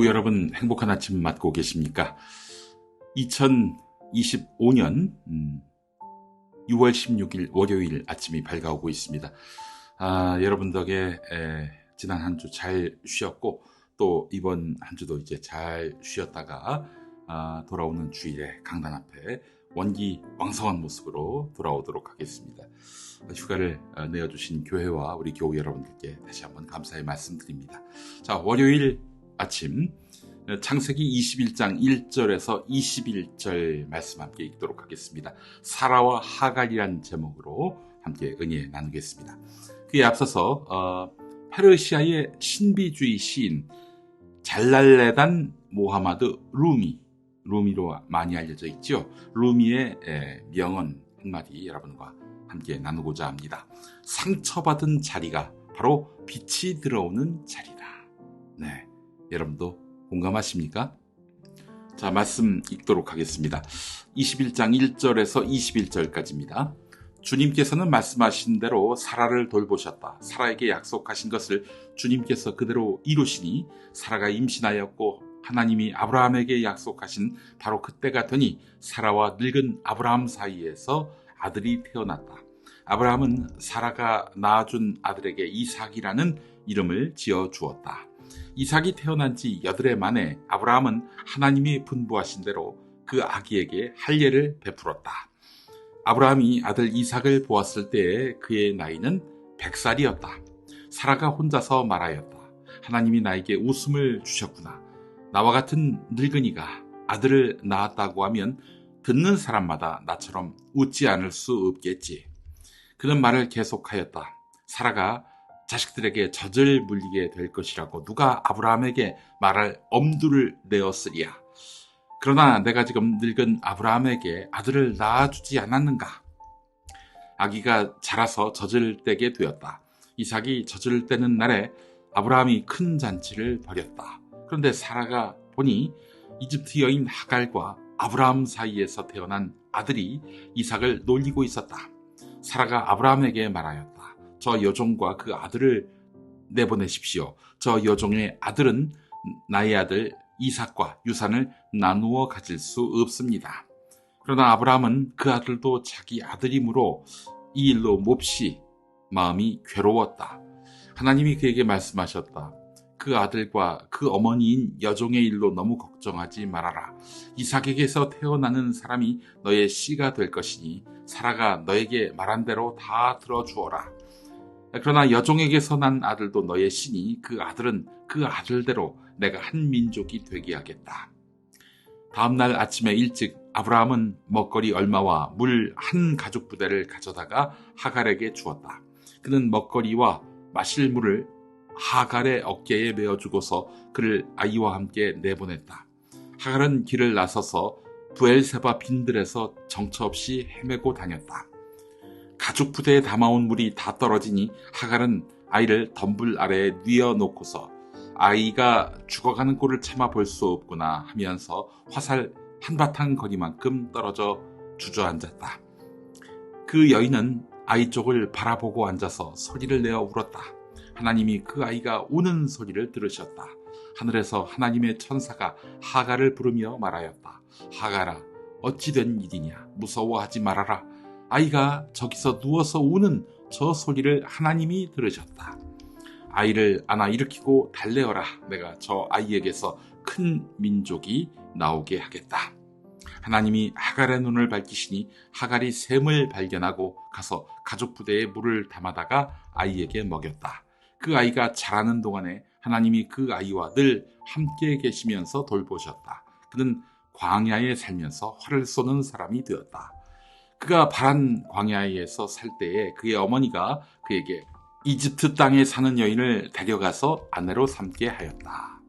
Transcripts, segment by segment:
여러분 행복한 아침 맞고 계십니까? 2025년 6월 16일 월요일 아침이 밝아오고 있습니다. 여러분 덕에 지난 한 주 잘 쉬었고 또 이번 한 주도 이제 잘 쉬었다가 돌아오는 주일에 강단 앞에 원기 왕성한 모습으로 돌아오도록 하겠습니다. 휴가를 내어주신 교회와 우리 교우 여러분들께 다시 한번 감사의 말씀드립니다. 자, 월요일 아침 창세기 21장 1절에서 21절 말씀 함께 읽도록 하겠습니다. 사라와 하갈이란 제목으로 함께 은혜 나누겠습니다. 그에 앞서서 페르시아의 신비주의 시인 잘랄레단 모하마드 루미로 많이 알려져 있죠. 루미의 명언 한마디 여러분과 함께 나누고자 합니다. 상처받은 자리가 바로 빛이 들어오는 자리다. 네, 여러분도 공감하십니까? 자, 말씀 읽도록 하겠습니다. 21장 1절에서 21절까지입니다. 주님께서는 말씀하신 대로 사라를 돌보셨다. 사라에게 약속하신 것을 주님께서 그대로 이루시니 사라가 임신하였고 하나님이 아브라함에게 약속하신 바로 그때가 되니 사라와 늙은 아브라함 사이에서 아들이 태어났다. 아브라함은 사라가 낳아준 아들에게 이삭이라는 이름을 지어주었다. 이삭이 태어난 지 8해 만에 아브라함은 하나님이 분부하신 대로 그 아기에게 할례를 베풀었다. 아브라함이 아들 이삭을 보았을 때에 그의 나이는 100살이었다. 사라가 혼자서 말하였다. 하나님이 나에게 웃음을 주셨구나. 나와 같은 늙은이가 아들을 낳았다고 하면 듣는 사람마다 나처럼 웃지 않을 수 없겠지. 그는 말을 계속하였다. 사라가 자식들에게 젖을 물리게 될 것이라고 누가 아브라함에게 말할 엄두를 내었으리야. 그러나 내가 지금 늙은 아브라함에게 아들을 낳아주지 않았는가? 아기가 자라서 젖을 떼게 되었다. 이삭이 젖을 떼는 날에 아브라함이 큰 잔치를 벌였다. 그런데 사라가 보니 이집트 여인 하갈과 아브라함 사이에서 태어난 아들이 이삭을 놀리고 있었다. 사라가 아브라함에게 말하였다. 저 여종과 그 아들을 내보내십시오. 저 여종의 아들은 나의 아들 이삭과 유산을 나누어 가질 수 없습니다. 그러나 아브라함은 그 아들도 자기 아들이므로 이 일로 몹시 마음이 괴로웠다. 하나님이 그에게 말씀하셨다. 그 아들과 그 어머니인 여종의 일로 너무 걱정하지 말아라. 이삭에게서 태어나는 사람이 너의 씨가 될 것이니 사라가 너에게 말한 대로 다 들어주어라. 그러나 여종에게서 난 아들도 너의 씨니 그 아들은 그 아들대로 내가 한 민족이 되게 하겠다. 다음날 아침에 일찍 아브라함은 먹거리 얼마와 물 한 가죽 부대를 가져다가 하갈에게 주었다. 그는 먹거리와 마실 물을 하갈의 어깨에 메어주고서 그를 아이와 함께 내보냈다. 하갈은 길을 나서서 브엘세바 빈들에서 정처 없이 헤매고 다녔다. 가죽 부대에 담아온 물이 다 떨어지니 하갈은 아이를 덤불 아래에 뉘어놓고서 아이가 죽어가는 꼴을 참아 볼 수 없구나 하면서 화살 한바탕 거리만큼 떨어져 주저앉았다. 그 여인은 아이 쪽을 바라보고 앉아서 소리를 내어 울었다. 하나님이 그 아이가 우는 소리를 들으셨다. 하늘에서 하나님의 천사가 하갈을 부르며 말하였다. 하갈아, 어찌 된 일이냐? 무서워하지 말아라. 아이가 저기서 누워서 우는 저 소리를 하나님이 들으셨다. 아이를 안아 일으키고 달래어라. 내가 저 아이에게서 큰 민족이 나오게 하겠다. 하나님이 하갈의 눈을 밝히시니 하갈이 샘을 발견하고 가서 가죽 부대에 물을 담아다가 아이에게 먹였다. 그 아이가 자라는 동안에 하나님이 그 아이와 늘 함께 계시면서 돌보셨다. 그는 광야에 살면서 활을 쏘는 사람이 되었다. 그가 바란 광야에서 살 때에 그의 어머니가 그에게 이집트 땅에 사는 여인을 데려가서 아내로 삼게 하였다.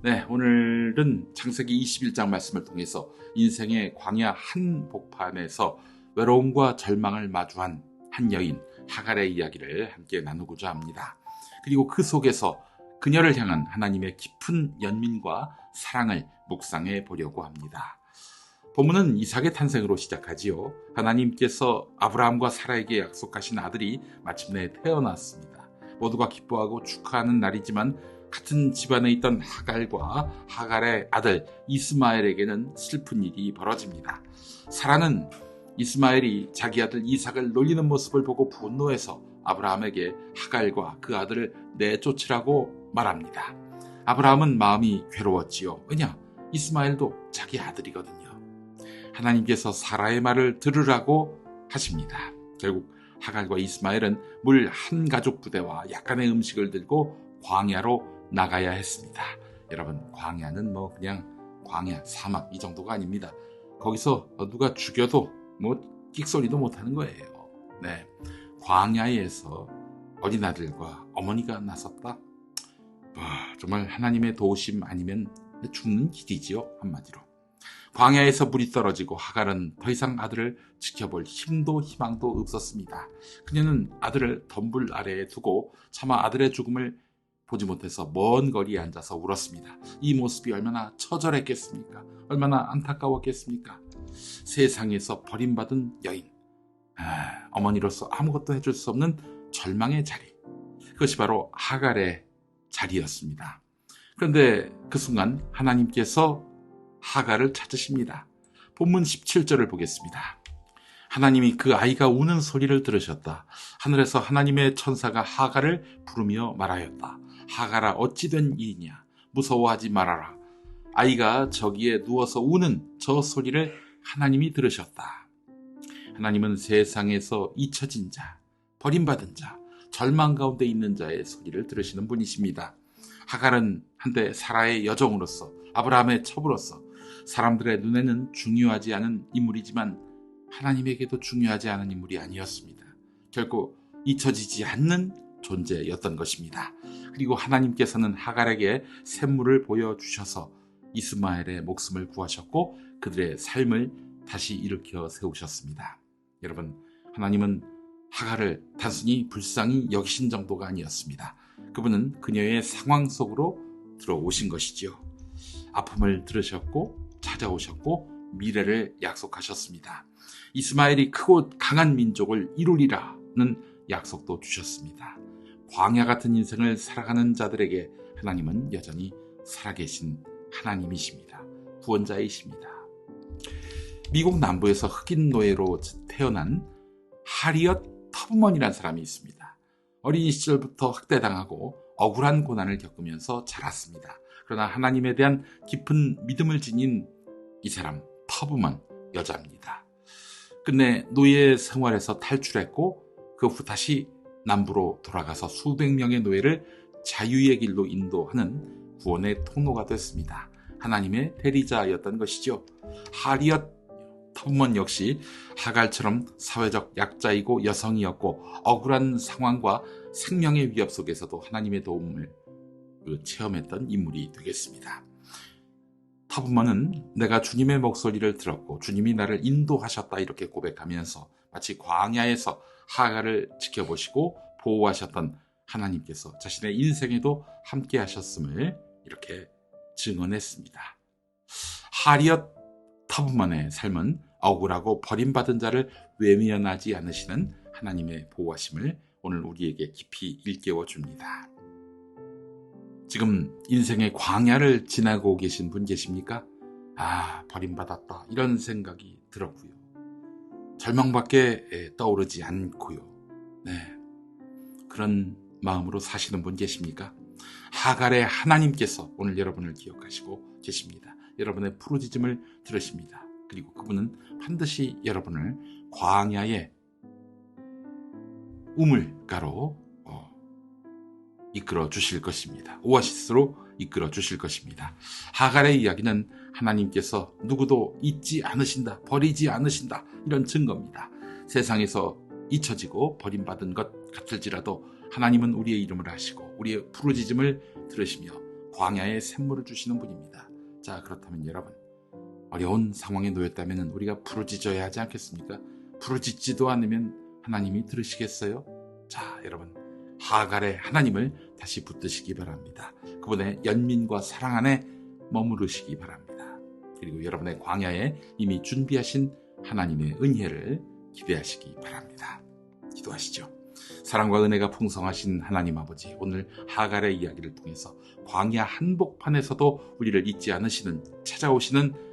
네, 오늘은 창세기 21장 말씀을 통해서 인생의 광야 한복판에서 외로움과 절망을 마주한 한 여인 하갈의 이야기를 함께 나누고자 합니다. 그리고 그 속에서 그녀를 향한 하나님의 깊은 연민과 사랑을 묵상해 보려고 합니다. 본문은 이삭의 탄생으로 시작하지요. 하나님께서 아브라함과 사라에게 약속하신 아들이 마침내 태어났습니다. 모두가 기뻐하고 축하하는 날이지만 같은 집안에 있던 하갈과 하갈의 아들 이스마엘에게는 슬픈 일이 벌어집니다. 사라는 이스마엘이 자기 아들 이삭을 놀리는 모습을 보고 분노해서 아브라함에게 하갈과 그 아들을 내쫓으라고 말합니다. 아브라함은 마음이 괴로웠지요. 왜냐? 이스마엘도 자기 아들이거든요. 하나님께서 사라의 말을 들으라고 하십니다. 결국 하갈과 이스마엘은 물 한 가죽 부대와 약간의 음식을 들고 광야로 나가야 했습니다. 여러분, 광야는 그냥 광야, 사막 이 정도가 아닙니다. 거기서 누가 죽여도 끽소리도 못하는 거예요. 네, 광야에서 어린아들과 어머니가 나섰다. 정말 하나님의 도우심 아니면 죽는 길이지요, 한마디로. 광야에서 물이 떨어지고 하갈은 더 이상 아들을 지켜볼 힘도 희망도 없었습니다. 그녀는 아들을 덤불 아래에 두고 차마 아들의 죽음을 보지 못해서 먼 거리에 앉아서 울었습니다. 이 모습이 얼마나 처절했겠습니까? 얼마나 안타까웠겠습니까? 세상에서 버림받은 여인, 어머니로서 아무것도 해줄 수 없는 절망의 자리, 그것이 바로 하갈의 자리였습니다. 그런데 그 순간 하나님께서 하갈을 찾으십니다. 본문 17절을 보겠습니다. 하나님이 그 아이가 우는 소리를 들으셨다. 하늘에서 하나님의 천사가 하갈을 부르며 말하였다. 하갈아, 어찌 된 일이냐? 무서워하지 말아라. 아이가 저기에 누워서 우는 저 소리를 하나님이 들으셨다. 하나님은 세상에서 잊혀진 자, 버림받은 자, 절망 가운데 있는 자의 소리를 들으시는 분이십니다. 하갈은 한때 사라의 여종으로서, 아브라함의 첩으로서 사람들의 눈에는 중요하지 않은 인물이지만 하나님에게도 중요하지 않은 인물이 아니었습니다. 결코 잊혀지지 않는 존재였던 것입니다. 그리고 하나님께서는 하갈에게 샘물을 보여주셔서 이스마엘의 목숨을 구하셨고 그들의 삶을 다시 일으켜 세우셨습니다. 여러분, 하나님은 하갈을 단순히 불쌍히 여기신 정도가 아니었습니다. 그분은 그녀의 상황 속으로 들어오신 것이지요. 아픔을 들으셨고 찾아오셨고 미래를 약속하셨습니다. 이스마엘이 크고 강한 민족을 이루리라는 약속도 주셨습니다. 광야 같은 인생을 살아가는 자들에게 하나님은 여전히 살아계신 하나님이십니다. 구원자이십니다. 미국 남부에서 흑인 노예로 태어난 하리엇 터브먼이라는 사람이 있습니다. 어린 시절부터 학대당하고 억울한 고난을 겪으면서 자랐습니다. 그러나 하나님에 대한 깊은 믿음을 지닌 이 사람 터브먼 여자입니다. 끝내 노예 생활에서 탈출했고 그 후 다시 남부로 돌아가서 수백 명의 노예를 자유의 길로 인도하는 구원의 통로가 됐습니다. 하나님의 대리자였던 것이죠. 하리엇 터브먼 역시 하갈처럼 사회적 약자이고 여성이었고 억울한 상황과 생명의 위협 속에서도 하나님의 도움을 체험했던 인물이 되겠습니다. 터브먼은 내가 주님의 목소리를 들었고 주님이 나를 인도하셨다 이렇게 고백하면서 마치 광야에서 하갈을 지켜보시고 보호하셨던 하나님께서 자신의 인생에도 함께 하셨음을 이렇게 증언했습니다. 하리엇 터브먼의 삶은 억울하고 버림받은 자를 외면하지 않으시는 하나님의 보호하심을 오늘 우리에게 깊이 일깨워 줍니다. 지금 인생의 광야를 지나고 계신 분 계십니까? 버림받았다 이런 생각이 들었고요. 절망밖에 떠오르지 않고요. 그런 마음으로 사시는 분 계십니까? 하갈의 하나님께서 오늘 여러분을 기억하시고 계십니다. 여러분의 부르짖음을 들으십니다. 그리고 그분은 반드시 여러분을 광야의 우물가로 이끌어 주실 것입니다. 오아시스로 이끌어 주실 것입니다. 하갈의 이야기는 하나님께서 누구도 잊지 않으신다, 버리지 않으신다 이런 증거입니다. 세상에서 잊혀지고 버림받은 것 같을지라도 하나님은 우리의 이름을 아시고 우리의 부르짖음을 들으시며 광야의 샘물을 주시는 분입니다. 자, 그렇다면 여러분, 어려운 상황에 놓였다면 우리가 부르짖어야 하지 않겠습니까? 부르짖지도 않으면 하나님이 들으시겠어요? 자, 여러분, 하갈의 하나님을 다시 붙드시기 바랍니다. 그분의 연민과 사랑 안에 머무르시기 바랍니다. 그리고 여러분의 광야에 이미 준비하신 하나님의 은혜를 기대하시기 바랍니다. 기도하시죠. 사랑과 은혜가 풍성하신 하나님 아버지, 오늘 하갈의 이야기를 통해서 광야 한복판에서도 우리를 잊지 않으시는, 찾아오시는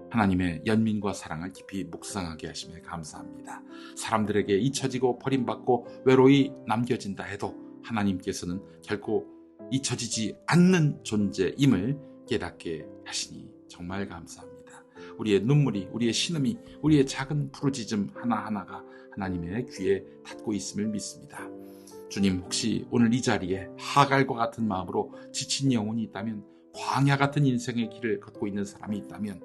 하나님의 연민과 사랑을 깊이 묵상하게 하심에 감사합니다. 사람들에게 잊혀지고 버림받고 외로이 남겨진다 해도 하나님께서는 결코 잊혀지지 않는 존재임을 깨닫게 하시니 정말 감사합니다. 우리의 눈물이, 우리의 신음이, 우리의 작은 부르짖음 하나하나가 하나님의 귀에 닿고 있음을 믿습니다. 주님, 혹시 오늘 이 자리에 하갈과 같은 마음으로 지친 영혼이 있다면, 광야 같은 인생의 길을 걷고 있는 사람이 있다면,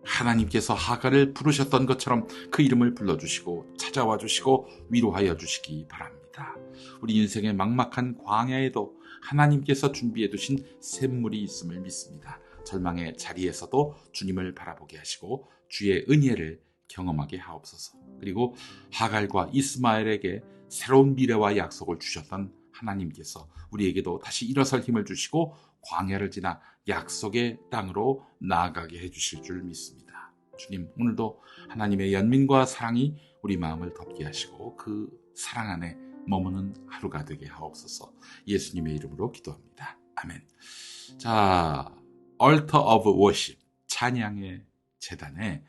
하나님께서 하갈을 부르셨던 것처럼 그 이름을 불러주시고 찾아와 주시고 위로하여 주시기 바랍니다. 우리 인생의 막막한 광야에도 하나님께서 준비해 두신 샘물이 있음을 믿습니다. 절망의 자리에서도 주님을 바라보게 하시고 주의 은혜를 경험하게 하옵소서. 그리고 하갈과 이스마엘에게 새로운 미래와 약속을 주셨던 하나님께서 우리에게도 다시 일어설 힘을 주시고 광야를 지나 약속의 땅으로 나아가게 해주실 줄 믿습니다. 주님, 오늘도 하나님의 연민과 사랑이 우리 마음을 덮게 하시고 그 사랑 안에 머무는 하루가 되게 하옵소서. 예수님의 이름으로 기도합니다. 아멘. 자, Altar of Worship, 찬양의 제단에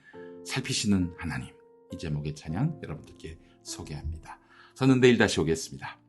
살피시는 하나님, 이 제목의 찬양 여러분들께 소개합니다. 저는 내일 다시 오겠습니다.